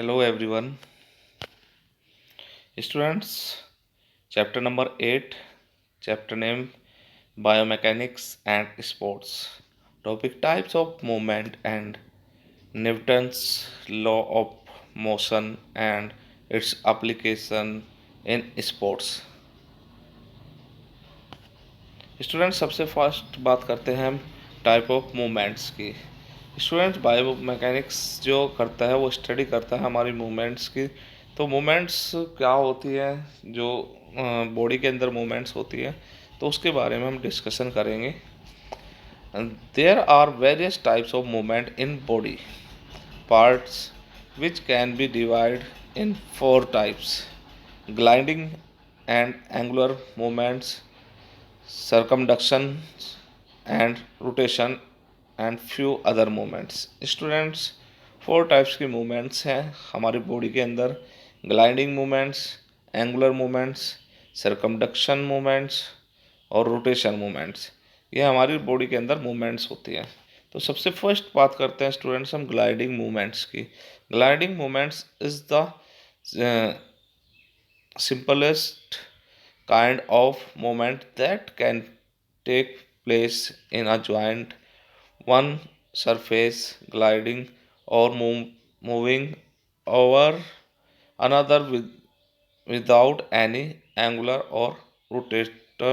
Hello everyone. Students, chapter number 8, chapter name Biomechanics and Sports. Topic types of movement and Newton's law of motion and its application in sports. Students सबसे first बात करते हैं हम type of movements की। Students bio mechanics जो करता है वो स्टडी करता है हमारी मूवमेंट्स की। तो मूवमेंट्स क्या होती है, जो बॉडी के अंदर मूवमेंट्स होती है, तो उसके बारे में हम डिस्कशन करेंगे। There are various types of movement in body parts which can be divided in four types: gliding and angular movements, circumduction and rotation and few other movements। Students, four types की movements हैं हमारी body के अंदर: gliding movements, angular movements, circumduction movements और rotation movements. ये हमारी body के अंदर मूवमेंट्स होती हैं। तो सबसे फर्स्ट बात करते हैं स्टूडेंट्स हम ग्लाइडिंग मूवमेंट्स की। Gliding movements is the simplest kind of movement that can take place in a joint one surface, gliding or moving over another without any angular or rotator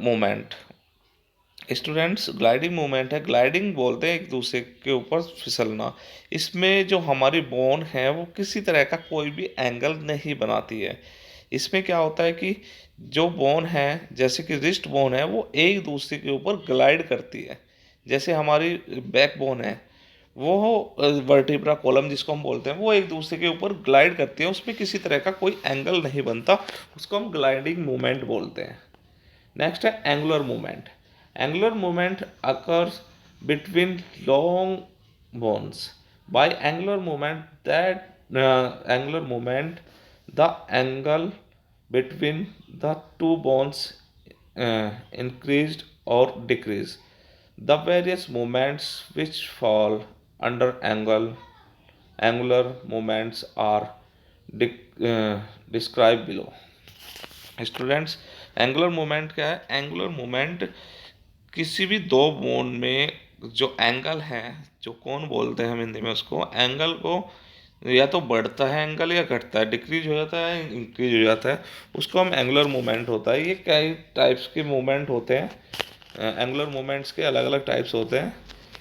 movement। Students, gliding movement है, gliding बोलते हैं एक दूसरे के ऊपर फिसलना। इसमें जो हमारी बोन है वो किसी तरह का कोई भी एंगल नहीं बनाती है। इसमें क्या होता है कि जो बोन है, जैसे कि रिस्ट बोन है, वो एक दूसरे के ऊपर ग्लाइड करती है। जैसे हमारी बैक बोन है, वो वर्टिब्रा कॉलम जिसको हम बोलते हैं, वो एक दूसरे के ऊपर ग्लाइड करती है, उसमें किसी तरह का कोई एंगल नहीं बनता, उसको हम ग्लाइडिंग मूवमेंट बोलते हैं। नेक्स्ट है angular movement. Angular movement occurs between long bones. By angular movement, angular movement, the angle between the two bones increased or decreased. The various movements which fall under angular movements are described below। Students, angular movement क्या है? Angular movement किसी भी दो bone में जो angle है, जो कौन बोलते हैं हम हिंदी में, उसको एंगल को या तो बढ़ता है एंगल या घटता है, डिक्रीज हो जाता है, इंक्रीज हो जाता है, उसको हम एंगुलर मूवमेंट होता है। ये कई टाइप्स के मूवमेंट होते हैं। एंगुलर मूवमेंट्स के अलग अलग टाइप्स होते हैं।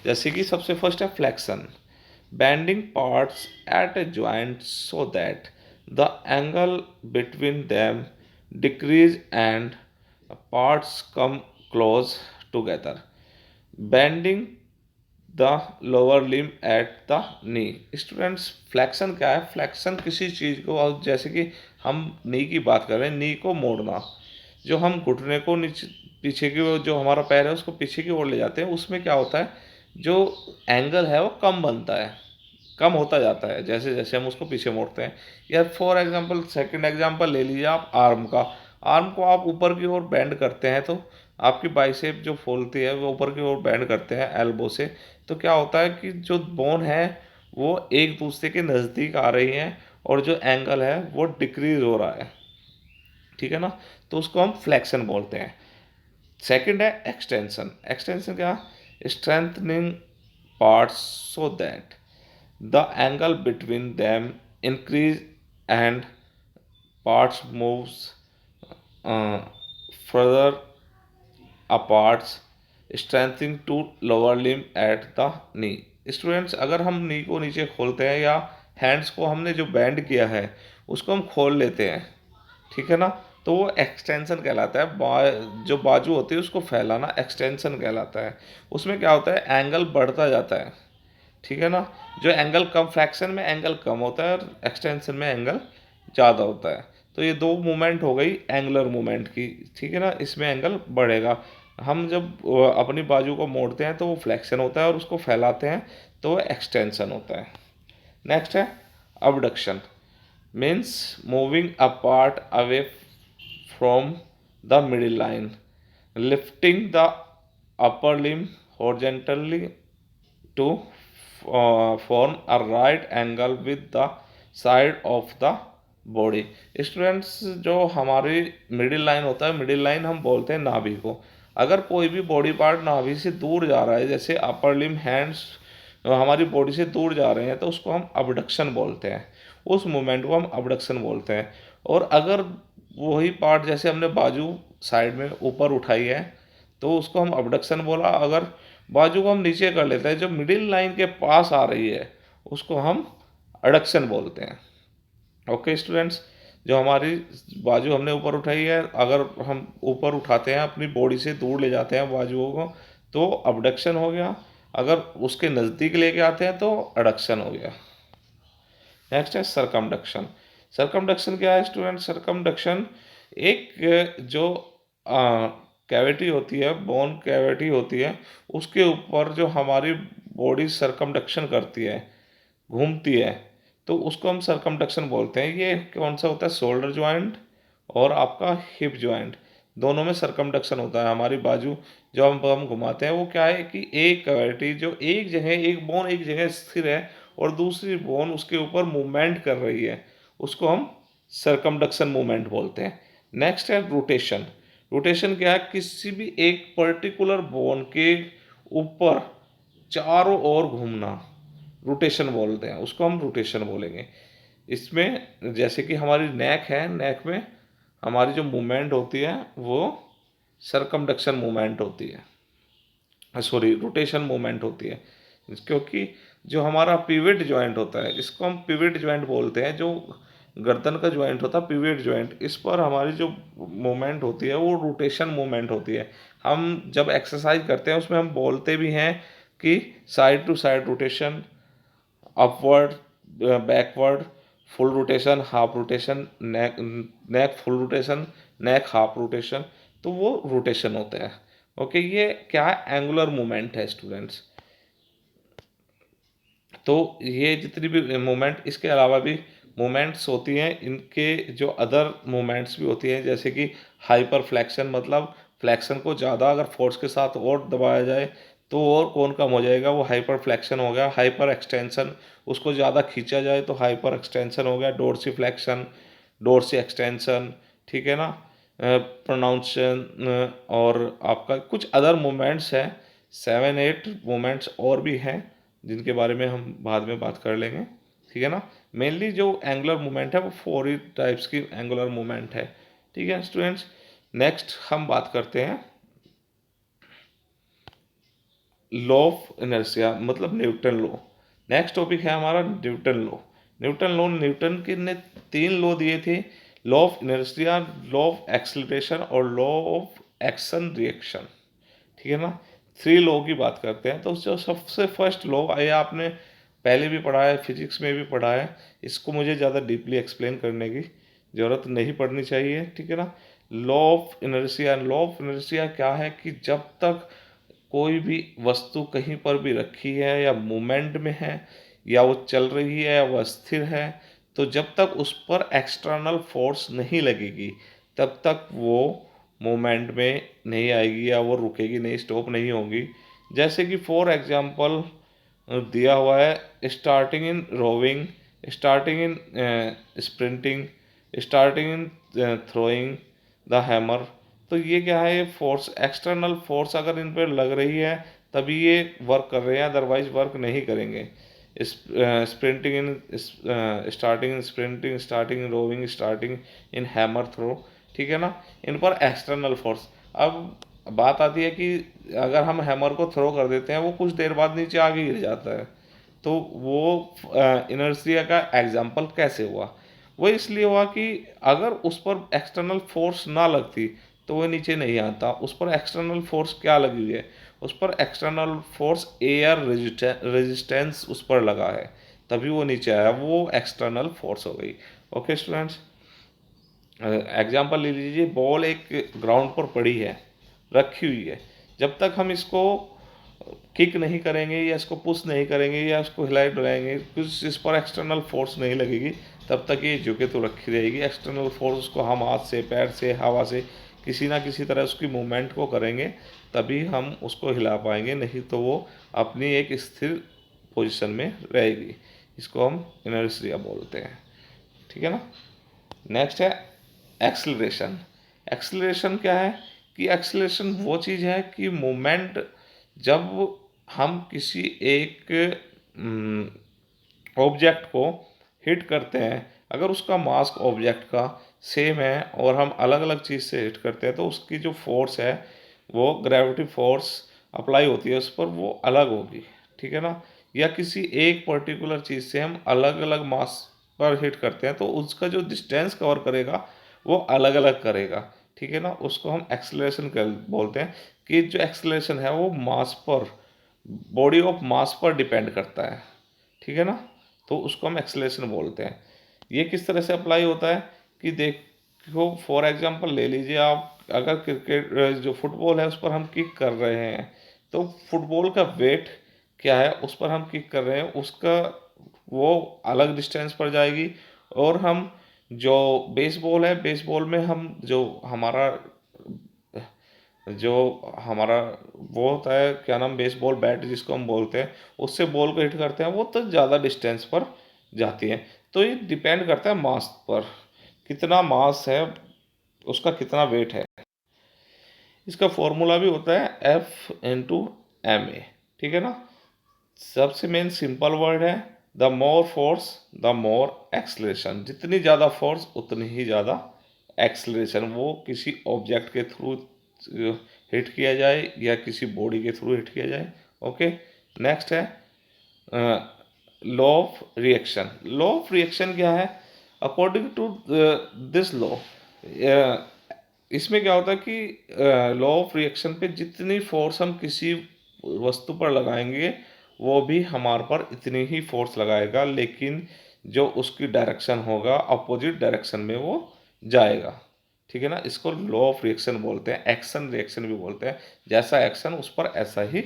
जैसे कि सबसे फर्स्ट है flexion, bending parts at a joint so that the angle between them decrease and parts come close together, bending the lower limb at the knee। Students, flexion क्या है? फ्लैक्शन किसी चीज़ को, और जैसे कि हम नी की बात कर रहे हैं, नी को मोड़ना, जो हम घुटने को नीचे पीछे की ओर, जो हमारा पैर है उसको पीछे की ओर ले जाते हैं, उसमें क्या होता है, जो एंगल है वो कम बनता है, कम होता जाता है जैसे जैसे हम उसको पीछे मोड़ते हैं। या फॉर एग्जांपल, सेकंड एग्जांपल ले लीजिए आप आर्म का। आर्म को आप ऊपर की ओर बेंड करते हैं तो आपकी बाइसेप जो फूलती है वो ऊपर की ओर बेंड करते हैं एल्बो से, तो क्या होता है कि जो बोन है वो एक दूसरे के नज़दीक आ रही है और जो एंगल है वो डिक्रीज हो रहा है। ठीक है ना? तो उसको हम फ्लेक्शन बोलते हैं। सेकंड है एक्सटेंशन। एक्सटेंशन क्या? Strengthening parts so that the angle between them increase and parts moves uh, further apart, strengthening to lower limb at the knee। Students, अगर हम नी को नीचे खोलते हैं या हैंड्स को हमने जो बैंड किया है उसको हम खोल लेते हैं, ठीक है ना, तो वो एक्सटेंशन कहलाता है। जो बाजू होती है उसको फैलाना एक्सटेंशन कहलाता है। उसमें क्या होता है, एंगल बढ़ता जाता है, ठीक है ना। जो एंगल कम, फ्रैक्शन में एंगल कम होता है और एक्सटेंशन में एंगल ज़्यादा होता है। तो ये दो मूवमेंट हो गई एंगुलर मूवमेंट की, ठीक है ना। इसमें एंगल बढ़ेगा। हम जब अपनी बाजू को मोड़ते हैं तो वो फ्लेक्शन होता है और उसको फैलाते हैं तो वो एक्सटेंशन होता है। नेक्स्ट है abduction, means moving a part away from the middle line, lifting the upper limb horizontally to form a right angle with the side of the body. Students, जो हमारी मिडिल लाइन होता है, middle line हम बोलते हैं नाभि को। अगर कोई भी बॉडी पार्ट नाभि से दूर जा रहा है, जैसे अपर लिम, हैंड्स हमारी बॉडी से दूर जा रहे हैं, तो उसको हम अबडक्शन बोलते हैं। उस मूवमेंट को हम अबडक्शन बोलते हैं। और अगर वही पार्ट, जैसे हमने बाजू साइड में ऊपर उठाई है, तो उसको हम अबडक्शन बोला। अगर बाजू को हम नीचे कर लेते हैं, जो मिडिल लाइन के पास आ रही है, उसको हम एडक्शन बोलते हैं। ओके स्टूडेंट्स, जो हमारी बाजू हमने ऊपर उठाई है, अगर हम ऊपर उठाते हैं, अपनी बॉडी से दूर ले जाते हैं बाजुओं को, तो अबडक्शन हो गया। अगर उसके नज़दीक लेके आते हैं तो एडक्शन हो गया। नेक्स्ट है सरकमडक्शन। सरकमडक्शन क्या है स्टूडेंट? सरकमडक्शन एक जो कैविटी होती है, बोन कैविटी होती है, उसके ऊपर जो हमारी बॉडी सरकमडक्शन करती है, घूमती है, तो उसको हम सरकमडक्शन बोलते हैं। ये कौन सा होता है? शोल्डर जॉइंट और आपका हिप जॉइंट, दोनों में सरकमडक्शन होता है। हमारी बाजू जो हम घुमाते हैं, वो क्या है कि एक कैविटी जो एक जगह, एक बोन एक जगह स्थिर है और दूसरी बोन उसके ऊपर मूवमेंट कर रही है, उसको हम सरकमडक्शन मूवमेंट बोलते हैं। नेक्स्ट है रोटेशन। रोटेशन क्या है? किसी भी एक पर्टिकुलर बोन के ऊपर चारों ओर घूमना, रोटेशन बोलते हैं, उसको हम रोटेशन बोलेंगे। इसमें जैसे कि हमारी नेक है, नेक में हमारी जो मूवमेंट होती है वो सरकमडक्शन मूवमेंट होती है, सॉरी रोटेशन मूवमेंट होती है। क्योंकि जो हमारा पिवट जॉइंट होता है, इसको हम पिवट जॉइंट बोलते हैं। जो गर्दन का जॉइंट होता है पिवट जॉइंट, इस पर हमारी जो मूवमेंट होती है वो रोटेशन मूवमेंट होती है। हम जब एक्सरसाइज करते हैं उसमें हम बोलते भी हैं कि side to side rotation, upward, backward, full rotation, half rotation, neck neck full rotation, neck half rotation, तो वो रोटेशन होते हैं। ओके, ये क्या है? एंगुलर मूवमेंट है स्टूडेंट्स। तो ये जितनी भी मूवमेंट, इसके अलावा भी मूवमेंट्स होती हैं, इनके जो अदर मूवमेंट्स भी होती हैं, जैसे कि हाइपर फ्लैक्शन, मतलब फ्लैक्शन को ज़्यादा अगर फोर्स के साथ और दबाया जाए तो और कौन कम हो जाएगा, वो हाइपर फ्लैक्शन हो गया। हाइपर एक्सटेंशन, उसको ज़्यादा खींचा जाए तो हाइपर एक्सटेंशन हो गया। डोर्सी फ्लैक्शन, डोर्सी एक्सटेंशन, ठीक है ना, प्रोनाउंसन। और आपका कुछ अदर मूवमेंट्स हैं, 7-8 मूवमेंट्स और भी हैं, जिनके बारे में हम बाद में बात कर लेंगे, ठीक है ना। मेनली जो एंगुलर मूवमेंट है वो 4 ही टाइप्स की एंगुलर मूवमेंट है, ठीक है स्टूडेंट्स। नेक्स्ट हम बात करते हैं लॉ ऑफ इनर्शिया, मतलब न्यूटन लॉ। नेक्स्ट टॉपिक है हमारा Newton law. Newton law, Newton के ने 3 लॉ दिए थे: law of inertia, law of acceleration और लॉ ऑफ एक्शन रिएक्शन, ठीक है ना। 3 लॉ की बात करते हैं। तो जो सबसे फर्स्ट लॉ, ये आपने पहले भी पढ़ा है, फिजिक्स में भी पढ़ा है, इसको मुझे ज़्यादा डीपली एक्सप्लेन करने की ज़रूरत नहीं पड़नी चाहिए, ठीक है ना। Law of inertia. Law of inertia क्या है कि जब तक कोई भी वस्तु कहीं पर भी रखी है या मूवमेंट में है या वो चल रही है या वह स्थिर है, तो जब तक उस पर एक्सटर्नल फोर्स नहीं लगेगी तब तक वो मूवमेंट में नहीं आएगी या वो रुकेगी नहीं, स्टॉप नहीं होगी। जैसे कि फॉर एग्जांपल दिया हुआ है: starting in rowing, starting in sprinting, starting in throwing the hammer. तो ये क्या है? ये फोर्स, एक्सटर्नल फोर्स अगर इन पर लग रही है तभी ये वर्क कर रहे हैं, अदरवाइज वर्क नहीं करेंगे। Sprinting in, starting in sprinting, starting in rowing, starting in hammer throw, ठीक है ना। इन पर एक्सटर्नल फोर्स। अब बात आती है कि अगर हम हैमर को थ्रो कर देते हैं, वो कुछ देर बाद नीचे आगे गिर जाता है, तो वो इनर्शिया का एग्जाम्पल कैसे हुआ? वो इसलिए हुआ कि अगर उस पर एक्सटर्नल फोर्स ना लगती तो वो नीचे नहीं आता। उस पर एक्सटर्नल फोर्स क्या लगी हुई है? उस पर एक्सटर्नल फोर्स एयर रेजिस्टेंस उस पर लगा है, तभी वो नीचे आया, वो एक्सटर्नल फोर्स हो गई। ओके स्टूडेंट्स, एग्जाम्पल ले लीजिए, बॉल एक ग्राउंड पर पड़ी है, रखी हुई है, जब तक हम इसको किक नहीं करेंगे या इसको पुश नहीं करेंगे या इसको हिलाई डुलाएंगे, कुछ इस पर एक्सटर्नल फोर्स नहीं लगेगी, तब तक ये झुके तो रखी रहेगी। एक्सटर्नल फोर्स उसको हम हाथ से, पैर से, हवा से किसी ना किसी तरह उसकी मूवमेंट को करेंगे, तभी हम उसको हिला पाएंगे, नहीं तो वो अपनी एक स्थिर पोजीशन में रहेगी। इसको हम इनर्शिया बोलते हैं, ठीक है ना। नेक्स्ट है एक्सेलरेशन। एक्सेलरेशन क्या है कि एक्सेलरेशन वो चीज़ है कि मोमेंट जब हम किसी एक ऑब्जेक्ट को हिट करते हैं, अगर उसका मास ऑब्जेक्ट का सेम है और हम अलग अलग चीज़ से हिट करते हैं तो उसकी जो फोर्स है वो ग्रेविटी फोर्स अप्लाई होती है उस पर, वो अलग होगी, ठीक है ना। या किसी एक पर्टिकुलर चीज़ से हम अलग अलग मास पर हिट करते हैं तो उसका जो डिस्टेंस कवर करेगा वो अलग अलग करेगा, ठीक है ना। उसको हम एक्सेलरेशन कर बोलते हैं कि जो एक्सेलरेशन है वो मास पर, बॉडी ऑफ मास पर डिपेंड करता है, ठीक है ना। तो उसको हम एक्सेलरेशन बोलते हैं। ये किस तरह से अप्लाई होता है कि देखो फॉर एग्जांपल ले लीजिए आप, अगर क्रिकेट जो फुटबॉल है उस पर हम किक कर रहे हैं तो फुटबॉल का वेट क्या है उस पर हम किक कर रहे हैं, उसका वो अलग डिस्टेंस पर जाएगी। और हम जो बेसबॉल है, बेसबॉल में हम जो हमारा वो होता है क्या नाम, बेसबॉल बैट जिसको हम बोलते हैं, उससे बॉल को हिट करते हैं वो तो ज़्यादा डिस्टेंस पर जाती है। तो ये डिपेंड करता है मास पर, कितना मास है, उसका कितना वेट है। इसका फॉर्मूला भी होता है F × ma, ठीक है ना। सबसे मेन सिंपल वर्ड है, the more force the more acceleration. जितनी ज़्यादा फोर्स उतनी ही ज़्यादा एक्सलेशन, वो किसी ऑब्जेक्ट के थ्रू हिट किया जाए या किसी बॉडी के थ्रू हिट किया जाए। ओके, नेक्स्ट है law of reaction. Law of reaction क्या है? अकॉर्डिंग टू दिस लॉ, इसमें क्या होता है कि लॉ ऑफ रिएक्शन पे जितनी फोर्स हम किसी वस्तु पर लगाएंगे वो भी हमारे पर इतनी ही फोर्स लगाएगा, लेकिन जो उसकी डायरेक्शन होगा अपोजिट डायरेक्शन में वो जाएगा, ठीक है ना। इसको लॉ ऑफ रिएक्शन बोलते हैं, एक्शन रिएक्शन भी बोलते हैं। जैसा एक्शन उस पर ऐसा ही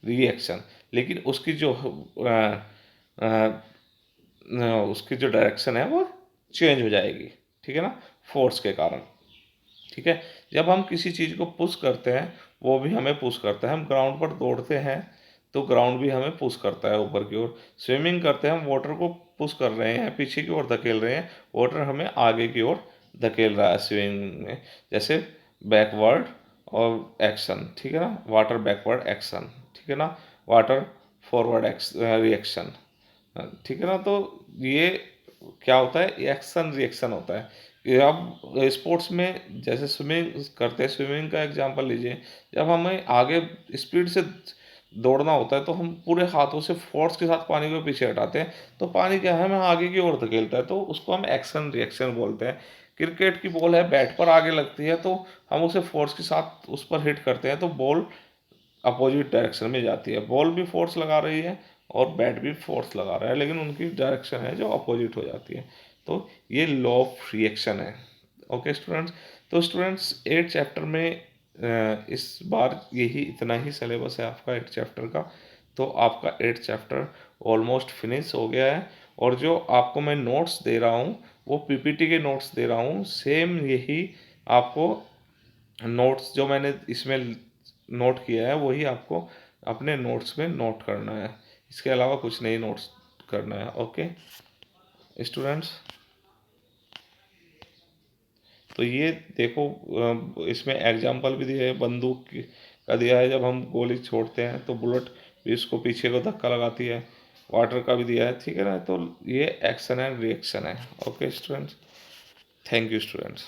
रिएक्शन, लेकिन उसकी जो डायरेक्शन है वो चेंज हो जाएगी, ठीक है ना, फोर्स के कारण, ठीक है। जब हम किसी चीज़ को पुश करते हैं वो भी हमें पुश करता है। हम ग्राउंड पर दौड़ते हैं तो ग्राउंड भी हमें पुश करता है ऊपर की ओर। स्विमिंग करते हैं, हम वाटर को पुश कर रहे हैं, पीछे की ओर धकेल रहे हैं, वाटर हमें आगे की ओर धकेल रहा है स्विमिंग में। जैसे बैकवर्ड और एक्शन, ठीक है ना, वाटर बैकवर्ड एक्शन, ठीक है ना, वाटर फॉरवर्ड रिएक्शन, ठीक है ना। तो ये क्या होता है, एक्शन रिएक्शन होता है। ये आप स्पोर्ट्स में जैसे स्विमिंग करते हैं, स्विमिंग का एग्जांपल लीजिए। जब हमें आगे स्पीड से दौड़ना होता है तो हम पूरे हाथों से फोर्स के साथ पानी को पीछे हटाते हैं, तो पानी क्या है, हमें आगे की ओर धकेलता है, तो उसको हम एक्शन रिएक्शन बोलते हैं। क्रिकेट की बॉल है, बैट पर आगे लगती है तो हम उसे फोर्स के साथ उस पर हिट करते हैं तो बॉल अपोजिट डायरेक्शन में जाती है। बॉल भी फोर्स लगा रही है और बैट भी फोर्स लगा रहा है, लेकिन उनकी डायरेक्शन है जो अपोजिट हो जाती है। तो ये लॉ ऑफ रिएक्शन है। ओके स्टूडेंट्स, तो स्टूडेंट्स 8 चैप्टर में इस बार यही इतना ही सिलेबस है आपका 8 चैप्टर का। तो आपका 8 चैप्टर ऑलमोस्ट फिनिश हो गया है। और जो आपको मैं नोट्स दे रहा हूँ वो पीपीटी के नोट्स दे रहा हूँ, सेम यही आपको नोट्स जो मैंने इसमें नोट किया है वही आपको अपने नोट्स में नोट करना है। इसके अलावा कुछ नहीं नोट्स करना है। ओके स्टूडेंट्स, तो ये देखो इसमें एग्जाम्पल भी दिया है, का दिया है, जब हम गोली छोड़ते हैं तो बुलेट भी उसको पीछे को धक्का लगाती है। वाटर का भी दिया है, ठीक है ना। तो ये एक्शन एंड रिएक्शन है। Okay students, thank you students.